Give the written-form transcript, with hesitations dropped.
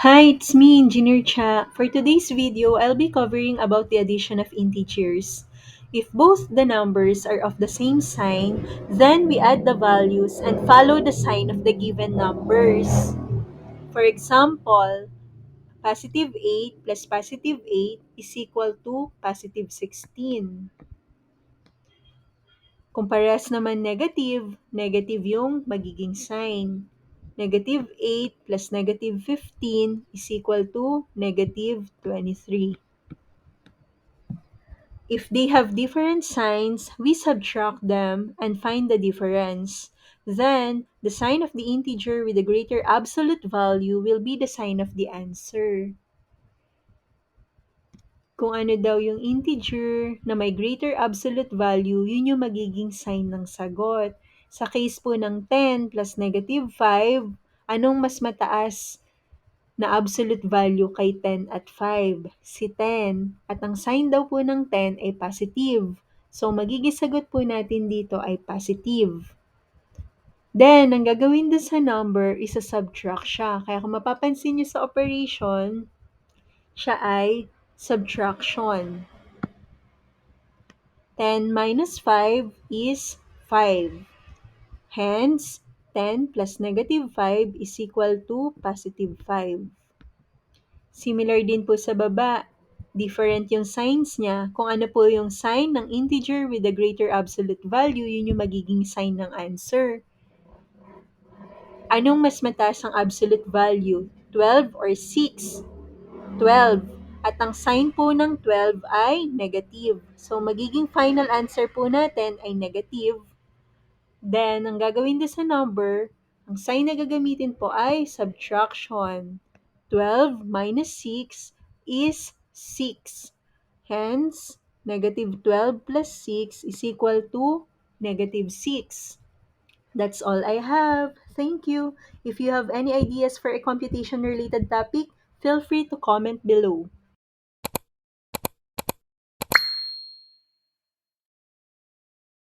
Hi, it's me, Engineer Cha. For today's video, I'll be covering about the addition of integers. If both the numbers are of the same sign, then we add the values and follow the sign of the given numbers. For example, positive 8 plus positive 8 is equal to positive 16. Kung parehas naman negative, negative yung magiging sign. Negative 8 plus negative 15 is equal to negative 23. If they have different signs, we subtract them and find the difference. Then, the sign of the integer with the greater absolute value will be the sign of the answer. Kung ano daw yung integer na may greater absolute value, yun yung magiging sign ng sagot. Sa case po ng 10 plus negative 5, anong mas mataas na absolute value kay 10 at 5? Si 10. At ang sign daw po ng 10 ay positive. So, magiging sagot po natin dito ay positive. Then, ang gagawin din sa number is a subtract siya. Kaya kung mapapansin niyo sa operation, siya ay subtraction. 10 minus 5 is 5. Hence, 10 plus negative 5 is equal to positive 5. Similar din po sa baba, different yung signs niya. Kung ano po yung sign ng integer with a greater absolute value, yun yung magiging sign ng answer. Anong mas mataas ang absolute value? 12 or 6? 12. At ang sign po ng 12 ay negative. So, magiging final answer po natin ay negative. Then, ang gagawin din sa number, ang sign na gagamitin po ay subtraction. 12 minus 6 is 6. Hence, negative 12 plus 6 is equal to negative 6. That's all I have. Thank you. If you have any ideas for a computation-related topic, feel free to comment below.